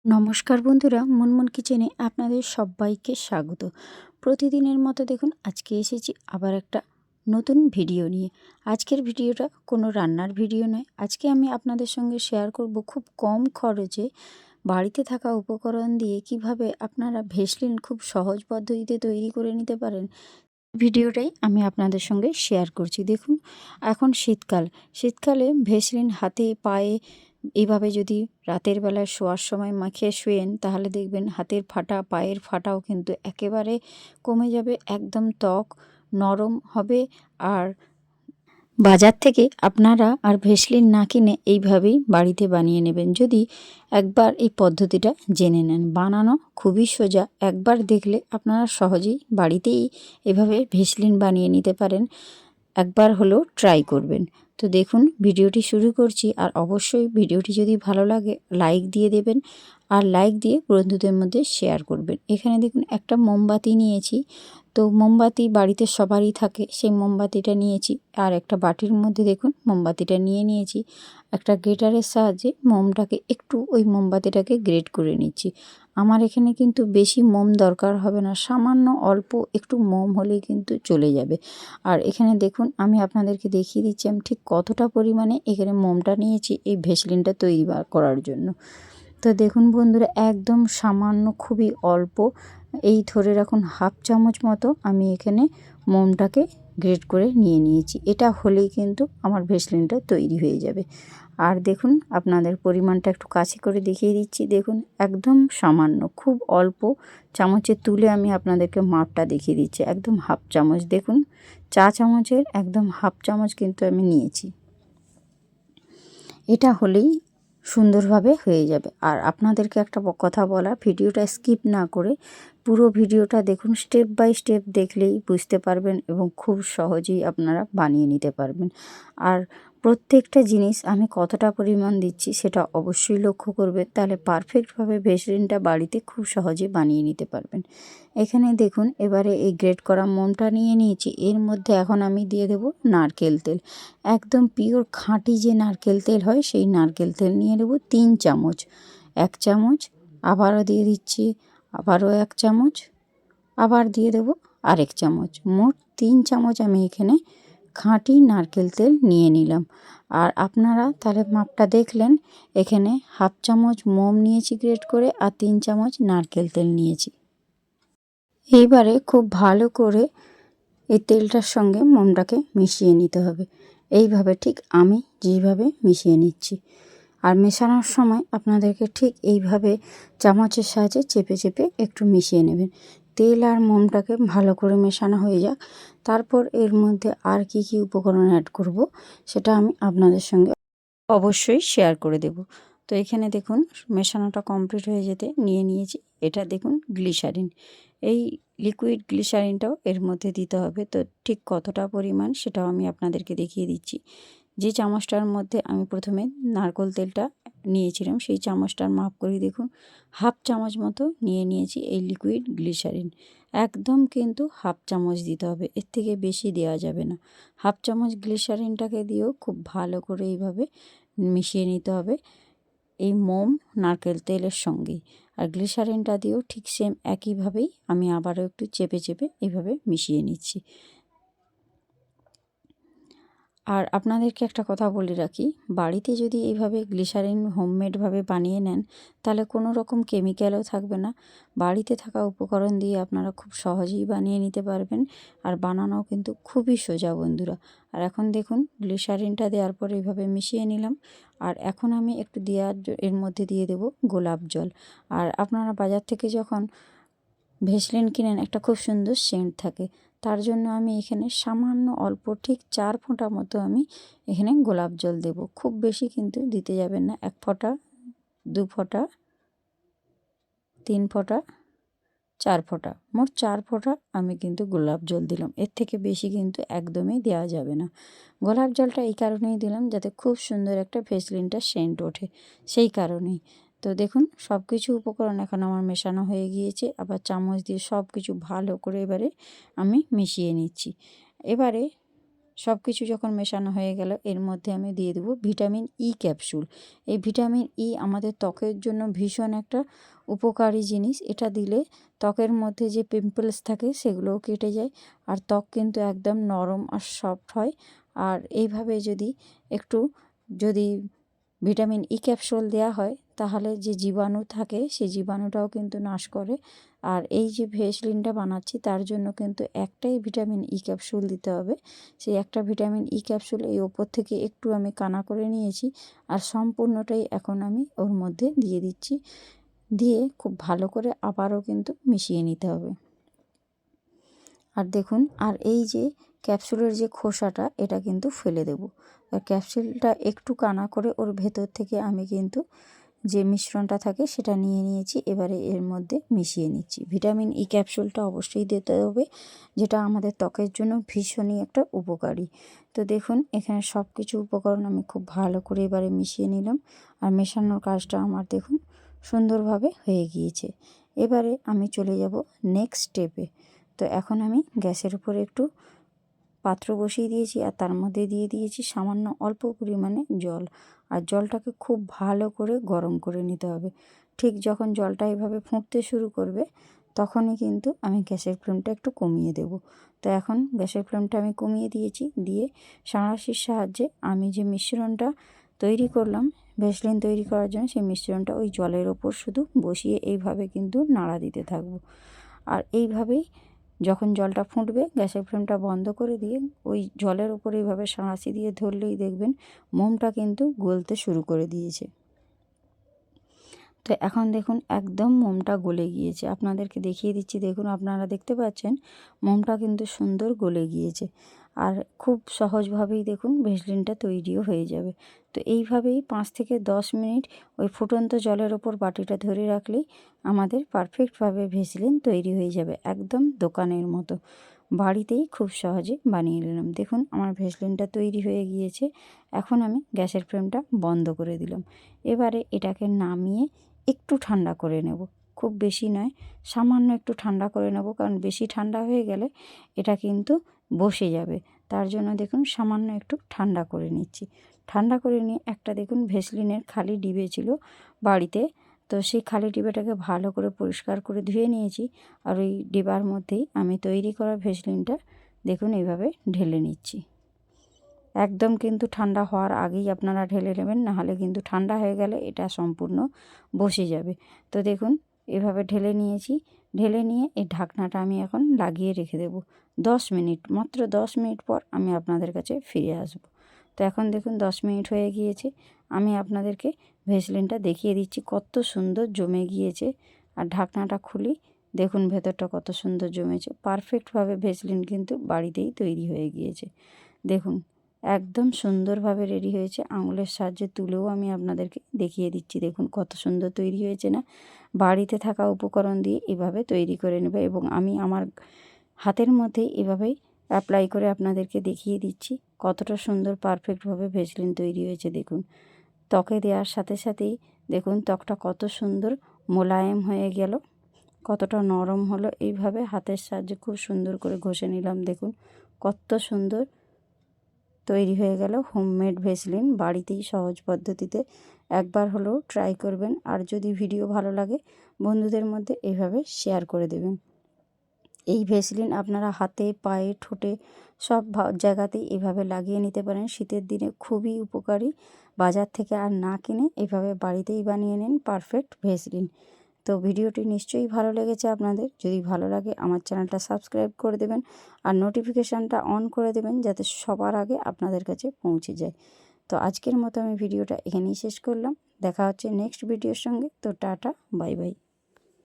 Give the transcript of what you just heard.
নমস্কার বন্ধুরা, মুনমুন কিচেনে আপনাদের সবাইকে স্বাগত। প্রতিদিনের মতো দেখুন আজকে এসেছি আবার একটা নতুন ভিডিও নিয়ে। আজকের ভিডিওটা কোনো রান্নার ভিডিও নয়। আজকে আমি আপনাদের সঙ্গে শেয়ার করব খুব কম খরচে বাড়িতে থাকা উপকরণ দিয়ে কিভাবে আপনারা ভেসলিন খুব সহজ পদ্ধতিতে তৈরি করে নিতে পারেন। ভিডিওটাই আমি আপনাদের সঙ্গে শেয়ার করছি। দেখুন, এখন শীতকালে ভেসলিন হাতে পায়ে এইভাবে যদি রাতের বেলায় শোয়ার সময় মাখিয়ে শুয়েন, তাহলে দেখবেন হাতের ফাটা পায়ের ফাটাও কিন্তু একেবারে কমে যাবে, একদম ত্বক নরম হবে। আর বাজার থেকে আপনারা আর ভেসলিন না কিনে এইভাবেই বাড়িতে বানিয়ে নেবেন। যদি একবার এই পদ্ধতিটা জেনে নেন, বানানো খুবই সোজা। একবার দেখলে আপনারা সহজেই বাড়িতেই এভাবে ভেসলিন বানিয়ে নিতে পারেন। একবার হলেও ট্রাই করবেন। তো দেখুন, ভিডিওটি শুরু করছি। আর অবশ্যই ভিডিওটি যদি ভালো লাগে লাইক দিয়ে দেবেন, আর লাইক দিয়ে বন্ধুদের মধ্যে শেয়ার করবেন। এখানে দেখুন একটা মোমবাতি নিয়েছি। তো মোমবাতি বাড়িতে সবারই থাকে, সেই মোমবাতিটা নিয়েছি। আর একটা বাটির মধ্যে দেখুন মোমবাতিটা নিয়েছি। একটা গ্রেটারের সাহায্যে ওই মোমবাতিটাকে গ্রেট করে নিচ্ছি। আমার এখানে কিন্তু বেশি মোম দরকার হবে না, সামান্য অল্প একটু মোম হলেই কিন্তু চলে যাবে। আর এখানে দেখুন, আমি আপনাদেরকে দেখিয়ে দিচ্ছি আমি ঠিক কতটা পরিমাণে এখানে মোমটা নিয়েছি এই ভেসলিনটা তৈরি করার জন্য। তো দেখুন বন্ধুরা, একদম সামান্য, খুবই অল্প, এই ধরে রাখুন হাফ চামচ মতো আমি এখানে মোমটাকে গ্রেট করে নিয়েছি। এটা হলেই কিন্তু আমার ভেসলিনটা তৈরি হয়ে যাবে। আর দেখুন, আপনাদের পরিমাণটা একটু কাছে করে দেখিয়ে দিচ্ছি। দেখুন, একদম সামান্য, খুব অল্প চামচে তুলে আমি আপনাদেরকে মাপটা দেখিয়ে দিচ্ছি। একদম হাফ চামচ, দেখুন চা চামচের একদম হাফ চামচ কিন্তু আমি নিয়েছি। এটা হলেই সুন্দরভাবে হয়ে যাবে। আর আপনাদেরকে একটা কথা বলা, ভিডিওটা স্কিপ না করে পুরো ভিডিওটা দেখুন। স্টেপ বাই স্টেপ দেখলেই বুঝতে পারবেন এবং খুব সহজেই আপনারা বানিয়ে নিতে পারবেন। আর প্রত্যেকটা জিনিস আমি কতটা পরিমাণ দিচ্ছি সেটা অবশ্যই লক্ষ্য করবেন, তাহলে পারফেক্টভাবে ভেসলিনটা বাড়িতে খুব সহজে বানিয়ে নিতে পারবেন। এখানে দেখুন, এবারে এই গ্রেট করা মোমটা নিয়ে নিয়েছি। এর মধ্যে এখন আমি দিয়ে দেব নারকেল তেল। একদম পিওর খাঁটি যে নারকেল তেল হয়, সেই নারকেল তেল নিয়ে নেব 3 চামচ। 1 চামচ, আবারও দিয়ে দিচ্ছি, আবারও 1 চামচ, আবার দিয়ে দেব আরেক চামচ। মোট 3 চামচ আমি এখানে খাঁটি নারকেল তেল নিয়ে নিলাম। আর আপনারা তাহলে মাপটা দেখলেন, এখানে হাফ চামচ মোম নিয়েছি গ্রেট করে, আর 3 চামচ নারকেল তেল নিয়েছি। এইবারে খুব ভালো করে এই তেলটার সঙ্গে মোমটাকে মিশিয়ে নিতে হবে। এইভাবে ঠিক আমি যেইভাবে মিশিয়ে নিচ্ছি। আর মেশানোর সময় আপনাদেরকে ঠিক এইভাবে চামচের সাহায্যে চেপে চেপে একটু মিশিয়ে নেবেন। তেল আর মোমটাকে ভালো করে মেশানো হয়ে যাক, তারপর এর মধ্যে আর কি কি উপকরণ অ্যাড করব সেটা আমি আপনাদের সঙ্গে অবশ্যই শেয়ার করে দেব। তো এখানে দেখুন, মেশানোটা কমপ্লিট হয়ে যেতে নিয়েছি। এটা দেখুন গ্লিসারিন, এই লিকুইড গ্লিসারিনটাও এর মধ্যে দিতে হবে। তো ঠিক কতটা পরিমাণ সেটাও আমি আপনাদেরকে দেখিয়ে দিচ্ছি। যে চামচটার মধ্যে আমি প্রথমে নারকেল তেলটা নিয়েছিলাম, সেই চামচটার মাপ করে দেখুন হাফ চামচ মতো নিয়েছি এই লিকুইড গ্লিসারিন। একদম কিন্তু হাফ চামচ দিতে হবে, এর থেকে বেশি দেওয়া যাবে না। হাফ চামচ গ্লিসারিনটাকে দিয়েও খুব ভালো করে এইভাবে মিশিয়ে নিতে হবে এই মোম নারকেল তেলের সঙ্গেই। আর গ্লিসারিনটা দিয়েও ঠিক সেম একইভাবেই আমি আবারও একটু চেপে চেপে এইভাবে মিশিয়ে নিচ্ছি। আর আপনাদেরকে একটা কথা বলে রাখি, বাড়িতে যদি এইভাবে গ্লিসারিন হোমমেডভাবে বানিয়ে নেন, তাহলে কোনো রকম কেমিক্যালও থাকবে না। বাড়িতে থাকা উপকরণ দিয়ে আপনারা খুব সহজেই বানিয়ে নিতে পারবেন। আর বানানোও কিন্তু খুবই সোজা বন্ধুরা। আর এখন দেখুন, গ্লিসারিনটা দেওয়ার পর এইভাবে মিশিয়ে নিলাম। আর এখন আমি একটু এর মধ্যে দিয়ে দেব গোলাপ জল। আর আপনারা বাজার থেকে যখন ভেসলিন কিনেন, একটা খুব সুন্দর সেন্ট থাকে, তার জন্য আমি এখানে সামান্য অল্প ঠিক 4 ফোঁটা মতো আমি এখানে গোলাপ জল দেব। খুব বেশি কিন্তু দিতে যাবেন না, 1 ফোঁটা, 2 ফোঁটা, 3 ফোঁটা, 4 ফোঁটা, মোট 4 ফোঁটা আমি কিন্তু গোলাপ জল দিলাম। এর থেকে বেশি কিন্তু একদমই দেওয়া যাবে না। গোলাপ জলটা এই কারণেই দিলাম যাতে খুব সুন্দর একটা ভেসলিনটা সেন্ট ওঠে, সেই কারণেই। তো দেখুন, সব কিছু উপকরণ এখন আমার মেশানো হয়ে গিয়েছে। আবার চামচ দিয়ে সব কিছু ভালো করে এবারে আমি মিশিয়ে নিচ্ছি। এবারে সব কিছু যখন মেশানো হয়ে গেল, এর মধ্যে আমি দিয়ে দেবো ভিটামিন ই ক্যাপসুল। এই ভিটামিন ই আমাদের ত্বকের জন্য ভীষণ একটা উপকারী জিনিস। এটা দিলে ত্বকের মধ্যে যে পিম্পলস থাকে সেগুলোও কেটে যায়, আর ত্বক কিন্তু একদম নরম আর সফট হয়। আর এইভাবে যদি ভিটামিন ই ক্যাপসুল দেওয়া হয় তাহলে যে জীবাণু থাকে সেই জীবাণুটাও কিন্তু নাশ করে। আর এই যে ভেসলিনটা বানাচ্ছি তার জন্য কিন্তু একটাই ভিটামিন ই ক্যাপসুল দিতে হবে। সেই একটা ভিটামিন ই ক্যাপসুল এই ওপর থেকে একটু আমি কানা করে নিয়েছি, আর সম্পূর্ণটাই এখন আমি ওর মধ্যে দিয়ে দিচ্ছি। দিয়ে খুব ভালো করে আবারও কিন্তু মিশিয়ে নিতে হবে। আর দেখুন, আর এই যে ক্যাপসুলের যে খোসাটা এটা কিন্তু ফেলে দেব। আর ক্যাপসুলটা একটু কানা করে ওর ভেতর থেকে আমি কিন্তু যে মিশ্রণটা থাকে সেটা নিয়ে নিয়েছি। এবারে এর মধ্যে মিশিয়ে নিচ্ছি। ভিটামিন ই ক্যাপসুলটা অবশ্যই দিতে হবে, যেটা আমাদের ত্বকের জন্য ভীষণই একটা উপকারী। তো দেখুন, এখানে সব কিছু উপকরণ আমি খুব ভালো করে এবারে মিশিয়ে নিলাম। আর মেশানোর কাজটা আমার দেখুন সুন্দরভাবে হয়ে গিয়েছে। এবারে আমি চলে যাব নেক্সট স্টেপে। তো এখন আমি গ্যাসের উপরে একটু পাত্র বসিয়ে দিয়েছি, আর তার মধ্যে দিয়ে দিয়েছি সামান্য অল্প পরিমাণে জল। আর জলটাকে খুব ভালো করে গরম করে নিতে হবে। ঠিক যখন জলটা এভাবে ফুটতে শুরু করবে তখনই কিন্তু আমি গ্যাসের ফ্লেমটা একটু কমিয়ে দেব। তো এখন গ্যাসের ফ্লেমটা আমি কমিয়ে দিয়েছি। দিয়ে সাঁড়াশির সাহায্যে আমি যে মিশ্রণটা তৈরি করলাম ভেসলিন তৈরি করার জন্য, সেই মিশ্রণটা ওই জলের ওপর শুধু বসিয়ে এইভাবে কিন্তু নাড়া দিতে থাকবো। আর এইভাবেই যখন জলটা ফুটবে গ্যাসের ফ্লেমটা বন্ধ করে দিয়ে ওই জলের উপরে এইভাবে সাঁড়াশি দিয়ে ধরলেই দেখবেন মোমটা কিন্তু গলতে শুরু করে দিয়েছে। তো এখন দেখুন একদম মোমটা গলে গিয়েছে। আপনাদেরকে দেখিয়ে দিচ্ছি, দেখুন আপনারা দেখতে পাচ্ছেন মোমটা কিন্তু সুন্দর গলে গিয়েছে। আর খুব সহজভাবেই দেখুন ভেসলিনটা তৈরিও হয়ে যাবে। তো এইভাবেই 5 থেকে 10 মিনিট ওই ফুটন্ত জলের ওপর বাটিটা ধরে রাখলেই আমাদের পারফেক্টভাবে ভেসলিন তৈরি হয়ে যাবে, একদম দোকানের মতো। বাড়িতেই খুব সহজে বানিয়ে নিলাম। দেখুন আমার ভেসলিনটা তৈরি হয়ে গিয়েছে। এখন আমি গ্যাসের ফ্লেমটা বন্ধ করে দিলাম। এবারে এটাকে নামিয়ে একটু ঠান্ডা করে নেব, খুব বেশি নয়, সামান্য একটু ঠান্ডা করে নেব, কারণ বেশি ঠান্ডা হয়ে গেলে এটা কিন্তু বসে যাবে। তার জন্য দেখুন সামান্য একটু ঠান্ডা করে নিচ্ছি। ঠান্ডা করে নিয়ে একটা দেখুন ভেসলিনের খালি ডিবে ছিল বাড়িতে, তো সেই খালি ডিবেটাকে ভালো করে পরিষ্কার করে ধুয়ে নিয়েছি। আর ওই ডিবার মধ্যেই আমি তৈরি করা ভেসলিনটা দেখুন এইভাবে ঢেলে নিচ্ছি। একদম কিন্তু ঠান্ডা হওয়ার আগেই আপনারা ঢেলে নেবেন, নাহলে কিন্তু ঠান্ডা হয়ে গেলে এটা সম্পূর্ণ বসে যাবে। তো দেখুন এভাবে ঢেলে নিয়েছি। ঢেলে নিয়ে এই ঢাকনাটা আমি এখন লাগিয়ে রেখে দেব 10 মিনিট। মাত্র 10 মিনিট পর আমি আপনাদের কাছে ফিরে আসব। তো এখন দেখুন 10 মিনিট হয়ে গিয়েছে। আমি আপনাদেরকে ভেসলিনটা দেখিয়ে দিচ্ছি কত সুন্দর জমে গিয়েছে। আর ঢাকনাটা খুলি, দেখুন ভেতরটা কত সুন্দর জমেছে। পারফেক্টভাবে ভেসলিন কিন্তু বাড়িতেই তৈরি হয়ে গিয়েছে। দেখুন একদম সুন্দরভাবে রেডি হয়েছে। আঙুলের সাহায্যে তুলেও আমি আপনাদেরকে দেখিয়ে দিচ্ছি, দেখুন কত সুন্দর তৈরি হয়েছে না। বাড়িতে থাকা উপকরণ দিয়ে এভাবে তৈরি করে নেবে, এবং আমি আমার হাতের মধ্যে এভাবেই অ্যাপ্লাই করে আপনাদেরকে দেখিয়ে দিচ্ছি কতটা সুন্দর পারফেক্টভাবে ভেসলিন তৈরি হয়েছে। দেখুন ত্বকে দেওয়ার সাথে সাথেই দেখুন ত্বকটা কত সুন্দর মোলায়েম হয়ে গেল, কতটা নরম হলো। এইভাবে হাতের সাহায্যে খুব সুন্দর করে ঘষে নিলাম, দেখুন কত সুন্দর তৈরি হয়ে গেল হোমমেড ভেসলিন। বাড়িতেই সহজ পদ্ধতিতে একবার হলেও ট্রাই করবেন। আর যদি ভিডিও ভালো লাগে বন্ধুদের মধ্যে এইভাবে শেয়ার করে দেবেন। এই ভেসলিন আপনারা হাতে, পায়ে, ঠোঁটে সব জায়গাতেই এভাবে লাগিয়ে নিতে পারেন। শীতের দিনে খুবই উপকারী। বাজার থেকে আর না কিনে এভাবে বাড়িতেই বানিয়ে নিন পারফেক্ট ভেসলিন। তো ভিডিওটি নিশ্চয়ই ভালো লেগেছে আপনাদের। যদি ভালো লাগে আমার চ্যানেলটা সাবস্ক্রাইব করে দেবেন, আর নোটিফিকেশানটা অন করে দেবেন যাতে সবার আগে আপনাদের কাছে পৌঁছে যায়। তো আজকের মতো আমি ভিডিওটা এখানেই শেষ করলাম। দেখা হচ্ছে নেক্সট ভিডিওর সঙ্গে। তো টাটা, বাই বাই।